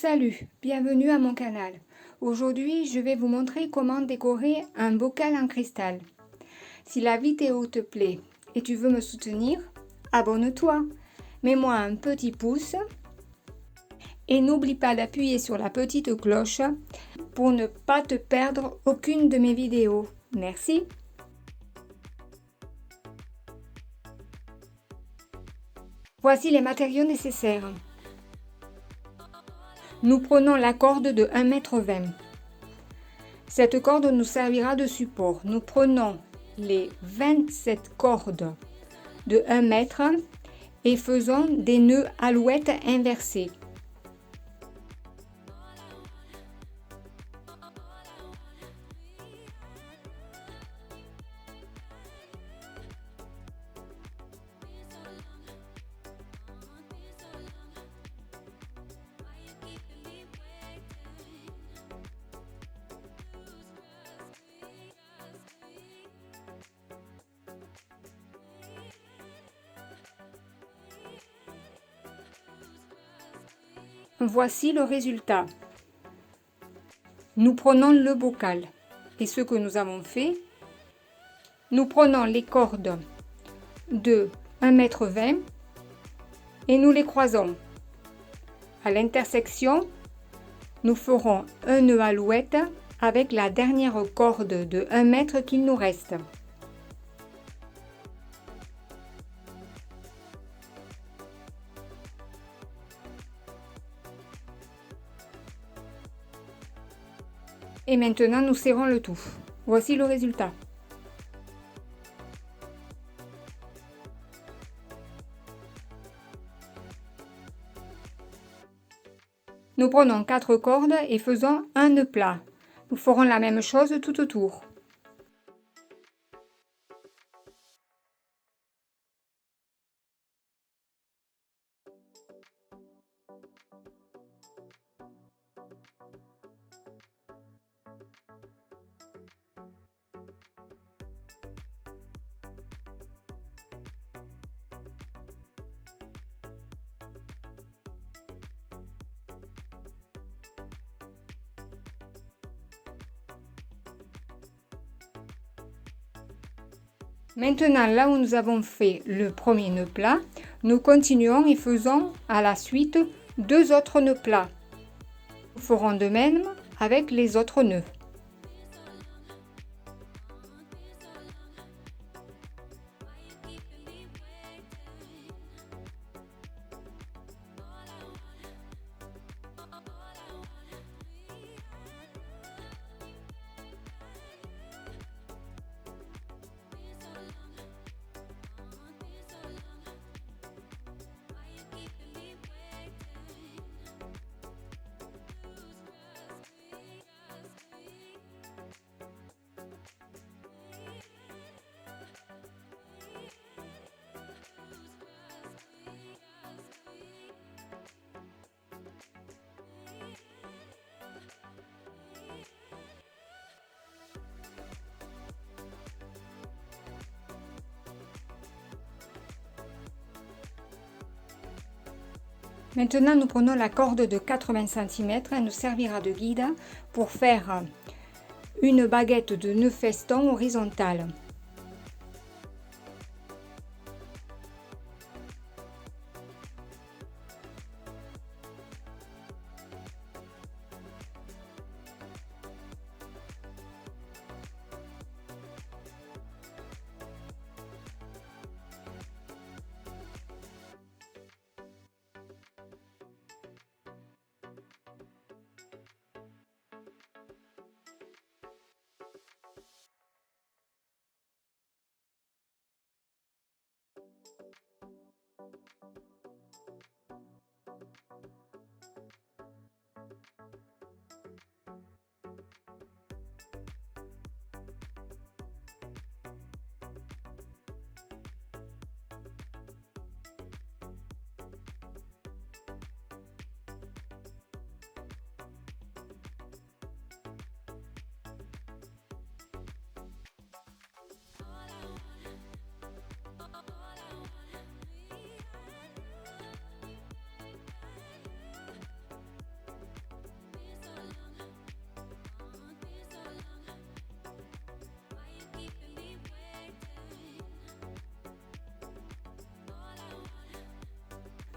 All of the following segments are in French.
Salut, bienvenue à mon canal. Aujourd'hui, je vais vous montrer comment décorer un bocal en cristal. Si la vidéo te plaît et tu veux me soutenir, abonne-toi, mets-moi un petit pouce et n'oublie pas d'appuyer sur la petite cloche pour ne pas te perdre aucune de mes vidéos. Merci. Voici les matériaux nécessaires. Nous prenons la corde de 1,20 m. Cette corde nous servira de support. Nous prenons les 27 cordes de 1 mètre et faisons des nœuds alouettes inversés. Voici le résultat. Nous prenons le bocal et ce que nous avons fait, nous prenons les cordes de 1,20 m et nous les croisons. À l'intersection, nous ferons un nœud alouette avec la dernière corde de 1 mètre qu'il nous reste. Et maintenant, nous serrons le tout. Voici le résultat. Nous prenons 4 cordes et faisons un nœud plat. Nous ferons la même chose tout autour. Maintenant, là où nous avons fait le premier nœud plat, nous continuons et faisons à la suite 2 autres nœuds plats. Nous ferons de même avec les autres nœuds. Maintenant, nous prenons la corde de 80 cm, elle nous servira de guide pour faire une baguette de nœud feston horizontale.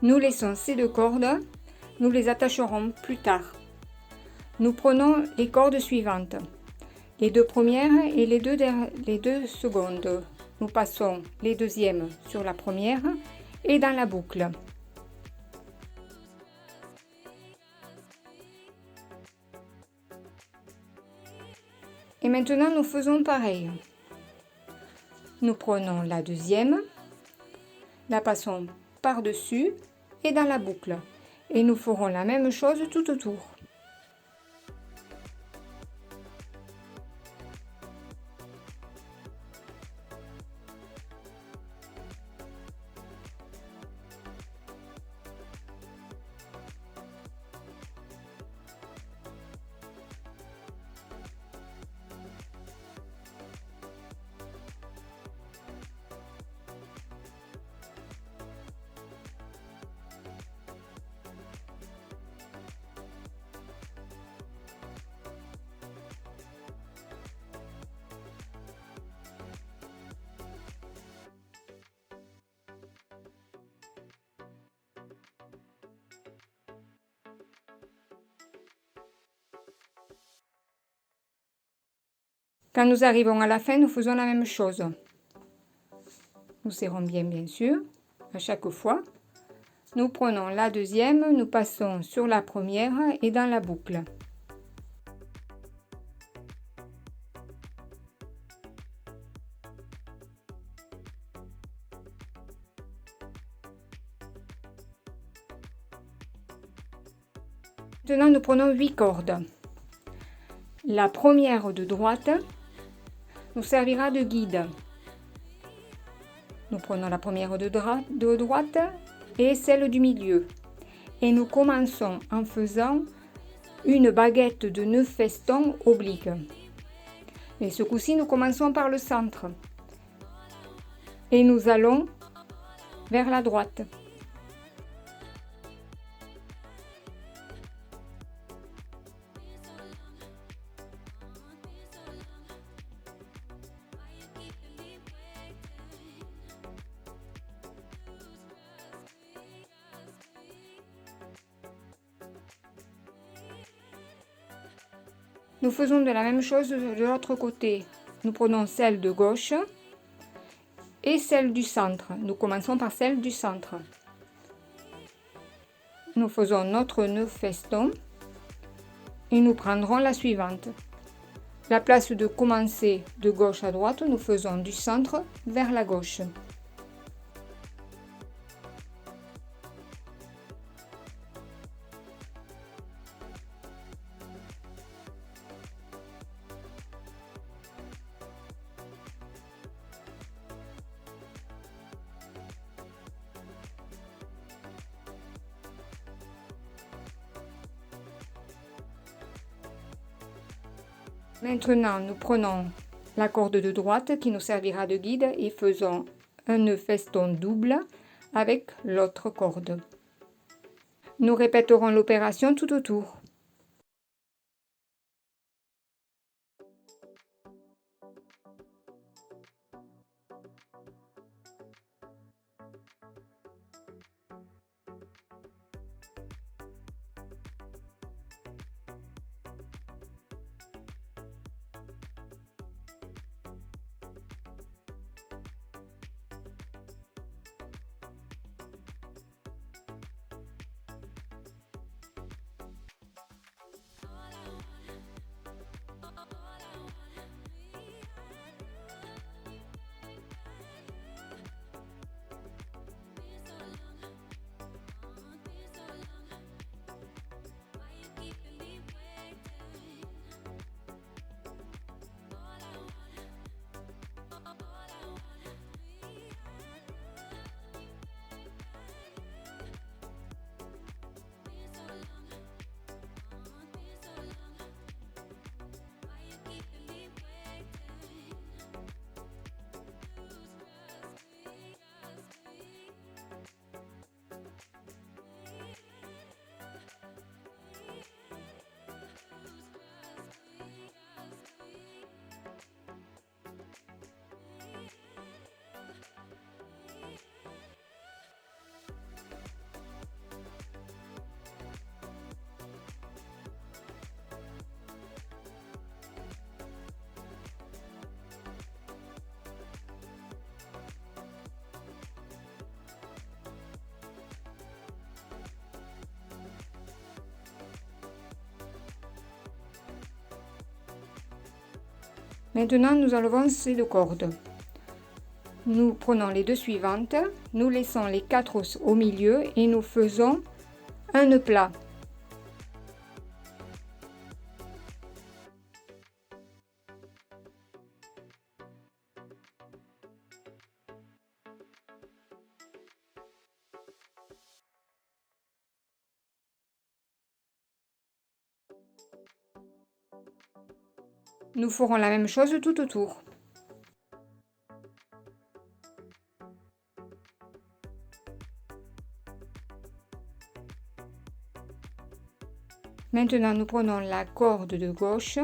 Nous laissons ces 2 cordes, nous les attacherons plus tard. Nous prenons les cordes suivantes, les 2 premières et les deux secondes. Nous passons les deuxièmes sur la première et dans la boucle. Et maintenant, nous faisons pareil. Nous prenons la deuxième, la passons par-dessus et dans la boucle. Et nous ferons la même chose tout autour. Quand nous arrivons à la fin, nous faisons la même chose. Nous serrons bien sûr, à chaque fois. Nous prenons la deuxième, nous passons sur la première et dans la boucle. Maintenant, nous prenons 8 cordes. La première de droite nous servira de guide. Nous prenons la première de droite et celle du milieu. Et nous commençons en faisant une baguette de nœud feston oblique. Et ce coup-ci, nous commençons par le centre. Et nous allons vers la droite. Nous faisons de la même chose de l'autre côté. Nous prenons celle de gauche et celle du centre. Nous commençons par celle du centre. Nous faisons notre nœud feston et nous prendrons la suivante. La place de commencer de gauche à droite, nous faisons du centre vers la gauche. Maintenant, nous prenons la corde de droite qui nous servira de guide et faisons un nœud feston double avec l'autre corde. Nous répéterons l'opération tout autour. Maintenant, nous enlevons ces 2 cordes. Nous prenons les 2 suivantes, nous laissons les 4 au milieu et nous faisons un nœud plat. Nous ferons la même chose tout autour. Maintenant, nous prenons la corde de gauche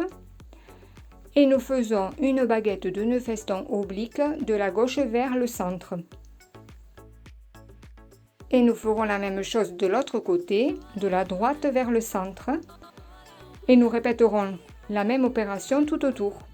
et nous faisons une baguette de nœud feston oblique de la gauche vers le centre. Et nous ferons la même chose de l'autre côté, de la droite vers le centre. Et nous répéterons la même opération tout autour.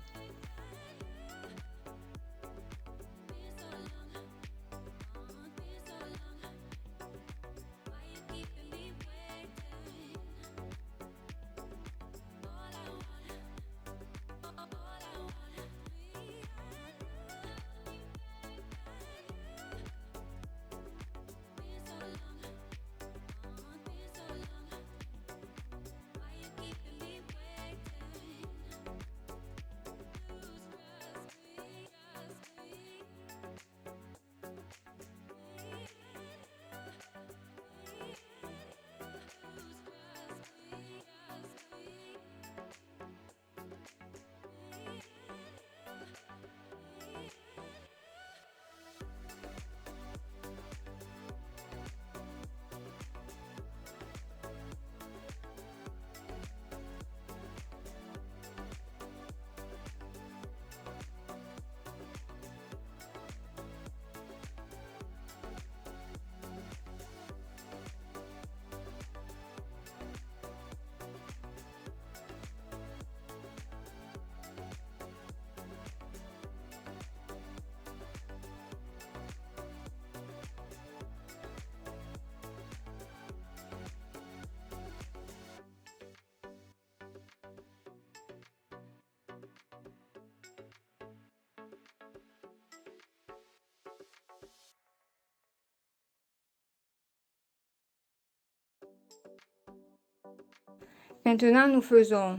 Maintenant, nous faisons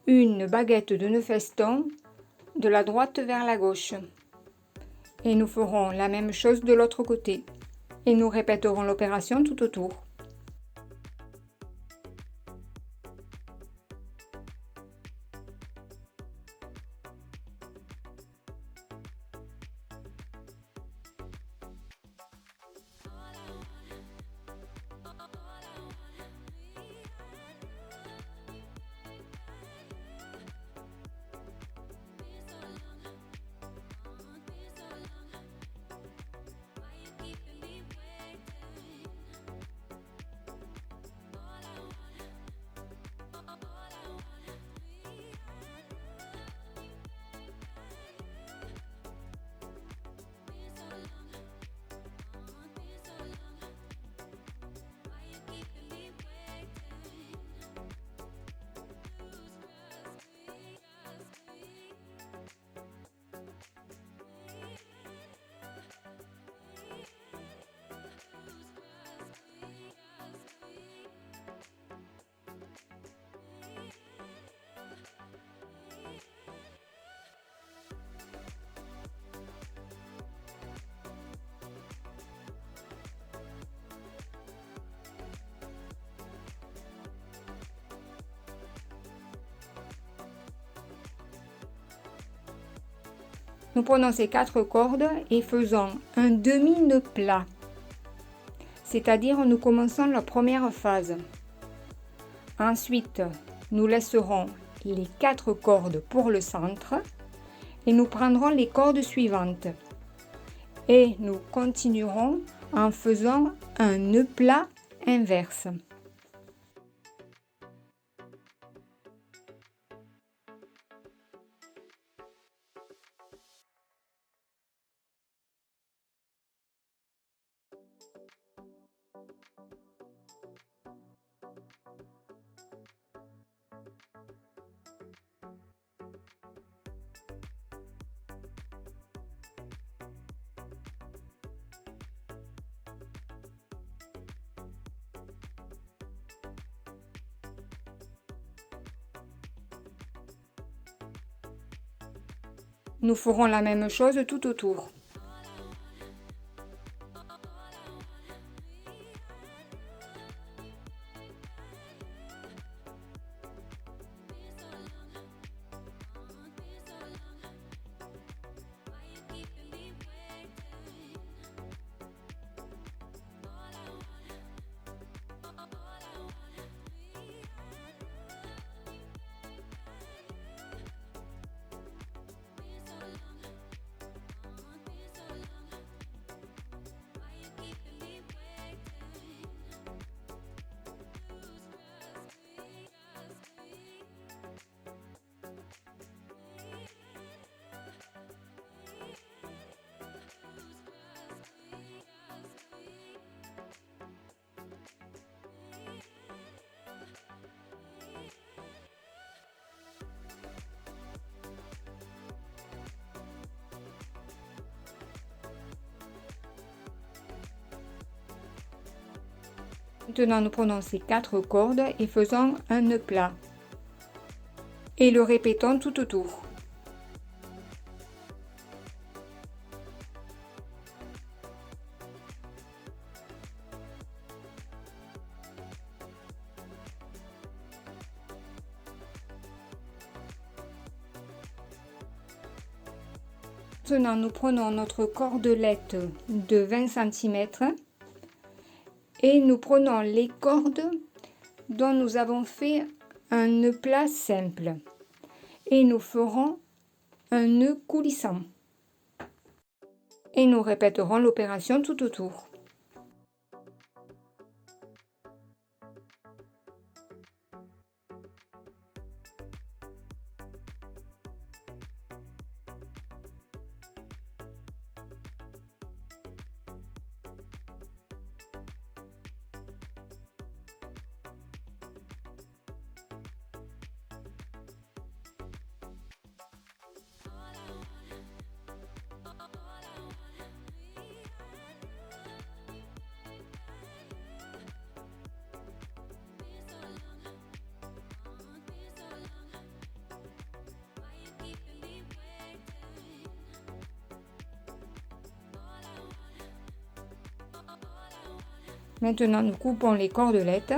une baguette de nœud feston de la droite vers la gauche. Et nous ferons la même chose de l'autre côté. Et nous répéterons l'opération tout autour. Nous prenons ces 4 cordes et faisons un demi-nœud plat. C'est-à-dire nous commençons la première phase. Ensuite, nous laisserons les 4 cordes pour le centre et nous prendrons les cordes suivantes. Et nous continuerons en faisant un nœud plat inverse. Nous ferons la même chose tout autour. Maintenant, nous prenons ces 4 cordes et faisons un nœud plat. Et le répétons tout autour. Maintenant, nous prenons notre cordelette de 20 cm et nous prenons les cordes dont nous avons fait un nœud plat simple et nous ferons un nœud coulissant. Et nous répéterons l'opération tout autour. Maintenant, nous coupons les cordelettes.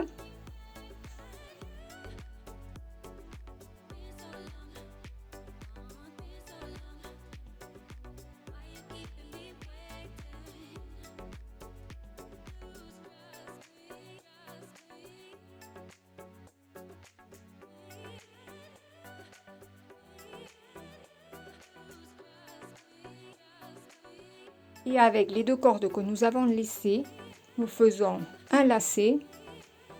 Et avec les 2 cordes que nous avons laissées, nous faisons un lacet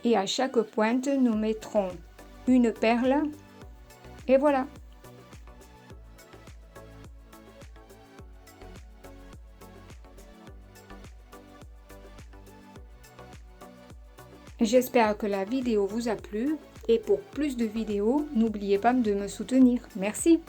et à chaque pointe, nous mettrons une perle et voilà. J'espère que la vidéo vous a plu et pour plus de vidéos, n'oubliez pas de me soutenir. Merci.